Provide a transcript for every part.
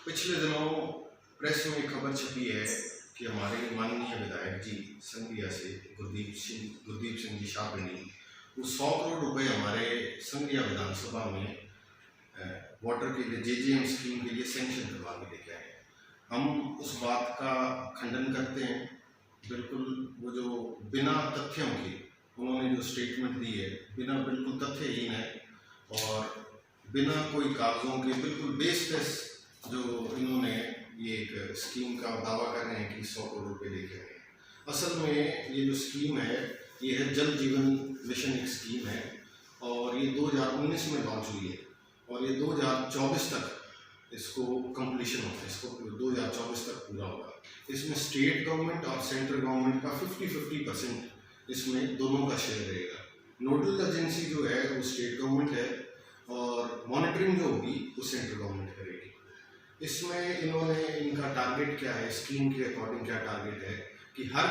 पिछले दिनों प्रेस में एक खबर छपी है कि हमारे माननीय विधायक जी संघिया से गुरदीप सिंह जी शाहपिंडी वो 100 करोड़ रुपए हमारे संघिया विधानसभा में वाटर के लिए जेजेएम स्कीम के लिए सैंक्शन करवा के लेके आए। हम उस बात का खंडन करते हैं। बिल्कुल वो जो बिना तथ्यों के उन्होंने जो स्टेटमेंट दी है बिल्कुल तथ्यहीन है और बिना कोई कागजों के बिल्कुल बेसलेस जो इन्होंने ये एक स्कीम का दावा कर रहे हैं कि 100 करोड़ रुपए लेके आए। असल में ये जो स्कीम है ये है जल जीवन मिशन एक स्कीम है और ये 2019 में लॉन्च हुई है और ये 2024 तक इसको कंप्लीशन होता है, इसको 2024 तक पूरा होगा। इसमें स्टेट गवर्नमेंट और सेंट्रल गवर्नमेंट का 50-50% इसमें दोनों का शेयर रहेगा। नोडल एजेंसी जो है वो स्टेट गवर्नमेंट है और मॉनिटरिंग जो होगी वो सेंट्रल गवर्नमेंट करेगी। इसमें इन्होंने इनका टारगेट क्या है, स्कीम के अकॉर्डिंग क्या टारगेट है कि हर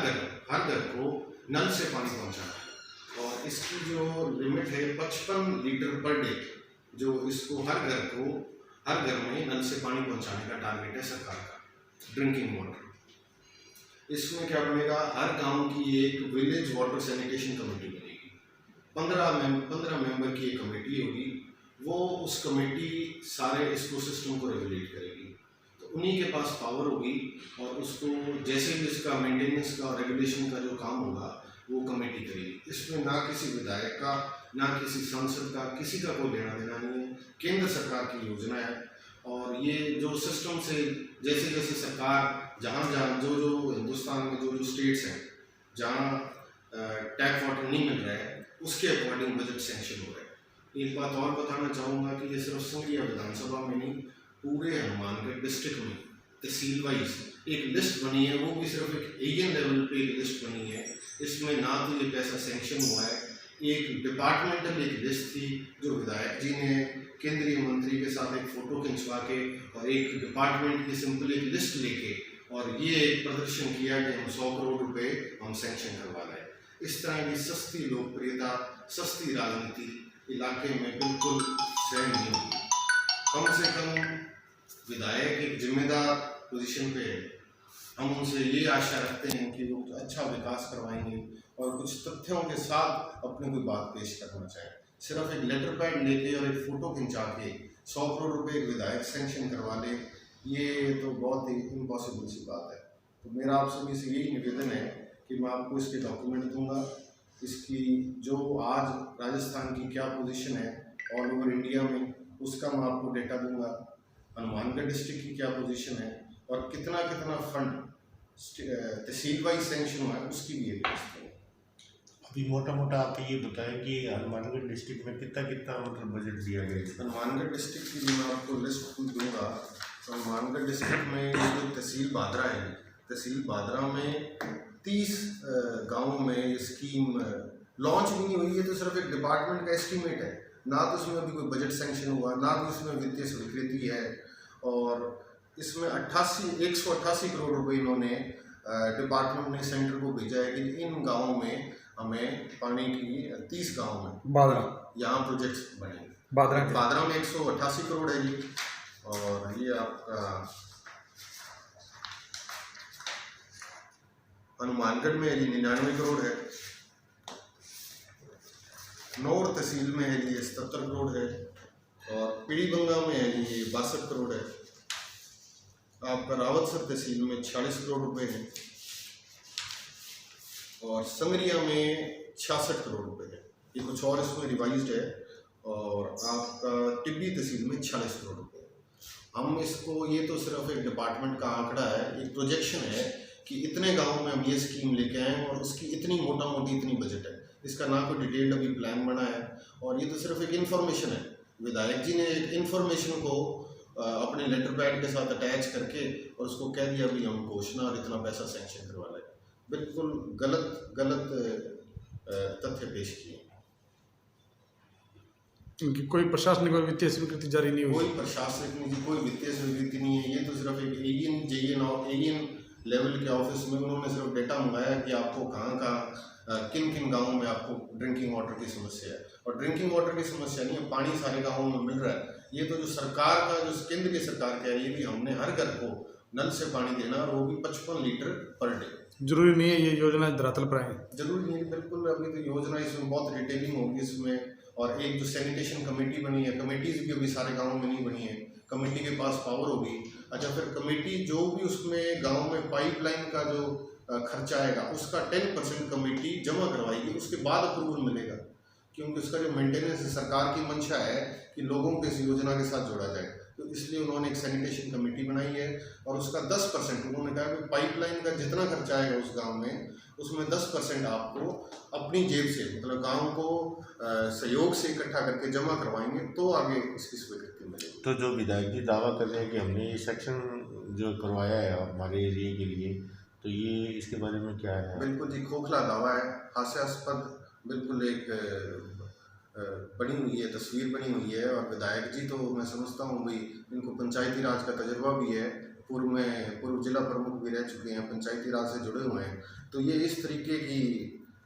घर को नल से पानी पहुंचाना है और इसकी जो लिमिट है 55 लीटर पर डे, जो इसको हर घर में नल से पानी पहुंचाने का टारगेट है सरकार का, ड्रिंकिंग वाटर। इसमें क्या बनेगा, हर गांव की एक विलेज वाटर सैनिटेशन कमेटी बनेगी। 15 मेंबर की एक कमेटी होगी, वो उस कमेटी सारे इसको सिस्टम को रेगुलेट करेगी। तो उन्हीं के पास पावर होगी और उसको जैसे भी इसका मेंटेनेंस का और रेगुलेशन का जो काम होगा वो कमेटी करेगी। इसमें ना किसी विधायक का ना किसी सांसद का किसी का कोई लेना देना नहीं है। केंद्र सरकार की योजना है और ये जो सिस्टम से जैसे जैसे सरकार जहाँ जो हिंदुस्तान में जो स्टेट्स हैं जहाँ टैप वाटर नहीं मिल रहा है उसके अकॉर्डिंग बजट सेंक्शन हो रहा है। एक बात और बताना चाहूँगा कि ये सिर्फ संघिया विधानसभा में नहीं, पूरे हनुमानगढ़ डिस्ट्रिक्ट में तहसील वाइज एक लिस्ट बनी है, वो भी सिर्फ एक एरियन लेवल पे एक लिस्ट बनी है। इसमें ना तो ये पैसा सेंक्शन हुआ है, एक डिपार्टमेंटल एक लिस्ट थी जो विधायक जी ने केंद्रीय मंत्री के साथ एक फ़ोटो खिंचवा के और एक डिपार्टमेंट की सिंपल एक लिस्ट लेके और ये एक प्रदर्शन किया कि हम 100 करोड़ रुपए हम सेंक्शन करवा रहे हैं। इस तरह की सस्ती लोकप्रियता, सस्ती राजनीति इलाके में बिल्कुल सहन नहीं होगी। कम से कम विधायक एक जिम्मेदार पोजीशन पे है, हम उनसे ये आशा रखते हैं कि वो अच्छा विकास करवाएंगे और कुछ तथ्यों के साथ अपनी कोई बात पेश करना चाहें। सिर्फ एक लेटर पैड लेके और एक फ़ोटो खिंचा के 100 करोड़ रुपए एक विधायक सेंक्शन करवा ले, ये तो बहुत ही इम्पॉसिबल सी बात है। तो मेरा आप सभी से यही निवेदन है कि मैं आपको इसके डॉक्यूमेंट दूंगा, इसकी जो आज राजस्थान की क्या पोजीशन है ऑल ओवर इंडिया में उसका मैं आपको डेटा दूंगा, हनुमानगढ़ डिस्ट्रिक्ट की क्या पोजीशन है और कितना कितना फंड तहसील वाइज सेंक्शन हुआ है उसकी भी एक लिस्ट है। अभी मोटा मोटा आप ये बताएं कि हनुमानगढ़ डिस्ट्रिक्ट में कितना कितना मतलब बजट दिया गया है। हनुमानगढ़ डिस्ट्रिक्ट की मैं आपको लिस्ट दूंगा। तो हनुमानगढ़ डिस्ट्रिक्ट में जो तहसील बादरा है, तहसील बादरा में 30 गाँव में ये स्कीम लॉन्च भी नहीं हुई है। तो सिर्फ एक डिपार्टमेंट का एस्टीमेट है, ना तो उसमें अभी कोई बजट सेंक्शन हुआ, ना तो उसमें वित्तीय स्वीकृति है और इसमें 188 करोड़ रुपए इन्होंने डिपार्टमेंट ने सेंटर को भेजा है कि इन गाँवों में हमें पानी की 30 गाँव में बादरा यहाँ प्रोजेक्ट्स बनेंगे। बादरा में 188 करोड़ है जी और ये आपका हनुमानगढ़ में है जी 99 करोड़ है, नौर तहसील में है जी 77 करोड़ है और पीड़ीबंगा में है जी 62 करोड़ है। आपका रावतसर तहसील में 46 करोड़ रुपए है और संगरिया में 66 करोड़ रुपए है। ये कुछ और इसमें रिवाइज्ड है और आपका टिब्बी तहसील में 46 करोड़ रुपए है। हम इसको, ये तो सिर्फ एक डिपार्टमेंट का आंकड़ा है, एक प्रोजेक्शन है कि इतने गाँव में हम ये स्कीम लेके आए और उसकी इतनी मोटा मोटी इतनी बजट है। इसका ना कोई डिटेल्ड अभी प्लान बना है और ये तो सिर्फ एक इन्फॉर्मेशन है। विधायक जी ने एक इन्फॉर्मेशन को अपने लेटर पैड के साथ अटैच करके और उसको कह दिया भी हम घोषणा और इतना पैसा सेंक्शन करवा लें। बिल्कुल गलत तथ्य पेश किए। क्योंकि कोई प्रशासनिक और वित्तीय स्वीकृति जारी नहीं हुई, कोई प्रशासनिक कोई वित्तीय स्वीकृति नहीं है। ये तो सिर्फ एक एरियन लेवल के ऑफिस में उन्होंने सिर्फ डेटा मंगाया कि आपको कहाँ किन किन गाँवों में आपको ड्रिंकिंग वाटर की समस्या है और ड्रिंकिंग वाटर की समस्या नहीं है, पानी सारे गाँवों में मिल रहा है ये तो जो सरकार का जो केंद्रीय सरकार कह रही है कि हमने हर घर को नल से पानी देना और वो भी 55 लीटर पर डे। जरूरी नहीं है ये योजना धरातल पर आए। जरूरी नहीं, बिल्कुल अभी तो योजना इसमें बहुत डिटेलिंग होगी इसमें। और एक जो सैनिटेशन कमेटी बनी है, कमेटीज भी अभी सारे गाँव में नहीं बनी है, कमेटी के पास पावर होगी। अच्छा, फिर कमेटी जो भी उसमें गाँव में पाइपलाइन का जो खर्चा आएगा उसका 10% कमेटी जमा करवाएगी, उसके बाद अप्रूवल मिलेगा। क्योंकि उसका जो मेंटेनेंस है, सरकार की मंशा है कि लोगों को इस योजना के साथ जोड़ा जाए, तो इसलिए उन्होंने एक सैनिटेशन कमेटी बनाई है। और उसका 10% उन्होंने कहा कि पाइपलाइन का जितना खर्चा आएगा उस गांव में, उसमें 10% आपको अपनी जेब से, मतलब गांव को सहयोग से इकट्ठा करके जमा करवाएंगे, तो आगे इसकी स्वीकृति मिलेगी। तो जो विधायक जी दावा कर रहे हैं कि हमने ये सेक्शन जो करवाया है हमारे एरिया के लिए, तो ये इसके बारे में क्या है? बिल्कुल जी, खोखला दावा है, हास्यास्पद, बिल्कुल एक बनी हुई है, तस्वीर बनी हुई है। और विधायक जी तो मैं समझता हूँ भाई इनको पंचायती राज का तजुर्बा भी है, पूर्व जिला प्रमुख भी रह चुके हैं, पंचायती राज से जुड़े हुए हैं, तो ये इस तरीके की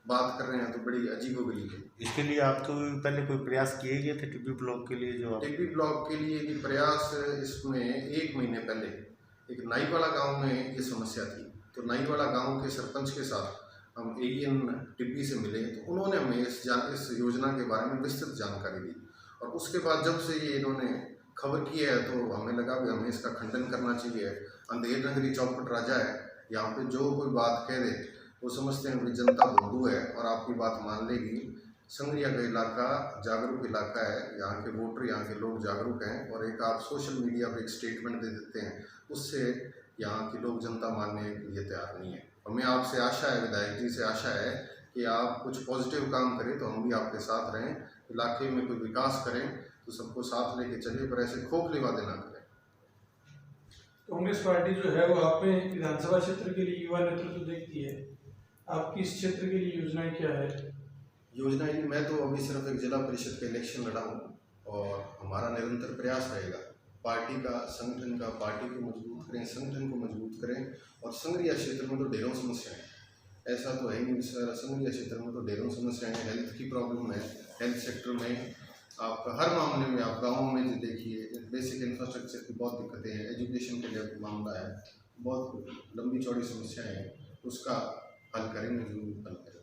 बात कर रहे हैं तो बड़ी अजीबोगरीब है। इसके लिए आप तो पहले कोई प्रयास किए गए थे टिब्बी ब्लॉक के लिए? जो आप टिब्बी ब्लॉक के लिए भी प्रयास, इसमें 1 महीने पहले एक नाईवाला गांव में ये समस्या थी, तो नाईवाला गांव के सरपंच के साथ हम एडीएम टिब्बी से मिले, तो उन्होंने हमें इस योजना के बारे में विस्तृत जानकारी दी। और उसके बाद जब से ये इन्होंने खबर की है तो हमें लगा कि हमें इसका खंडन करना चाहिए। अंधेर नगरी चौपट राजा है, यहाँ पे जो कोई बात कह दे वो समझते हैं कि जनता बंधु है और आपकी बात मान लेगी। संगरिया का इलाका जागरूक इलाका है, यहाँ के वोटर, यहाँ के लोग जागरूक हैं। और एक आप सोशल मीडिया पे एक स्टेटमेंट दे देते हैं, उससे यहाँ के लोग जनता मानने के लिए तैयार नहीं है। हमें आपसे आशा है, विधायक जी से आशा है कि आप कुछ पॉजिटिव काम करें तो हम भी आपके साथ रहें, इलाके में कोई विकास करें तो सबको साथ लेके चलिए, पर ऐसे खोखले वादे ना करें। कांग्रेस पार्टी जो है वो आप में विधानसभा क्षेत्र के लिए युवा नेतृत्व देखती है, आपकी इस क्षेत्र के लिए योजनाएं क्या है? योजना ही, मैं तो अभी सिर्फ एक जिला परिषद का इलेक्शन लड़ा हूँ और हमारा निरंतर प्रयास रहेगा पार्टी का, संगठन का, पार्टी को मजबूत करें, संगठन को मजबूत करें। और संगरिया क्षेत्र में तो ढेरों समस्याएं हैं, ऐसा तो है नहीं सर, संगरिया क्षेत्र में तो ढेरों समस्याएं हैं। हेल्थ की प्रॉब्लम है, हेल्थ सेक्टर में आपका हर मामले में, आप गाँव में जो देखिए बेसिक इंफ्रास्ट्रक्चर की बहुत दिक्कतें हैं, एजुकेशन के लिए मामला है, बहुत लंबी चौड़ी समस्याएं हैं, उसका हल करेंगे, जरूर हल करेंगे।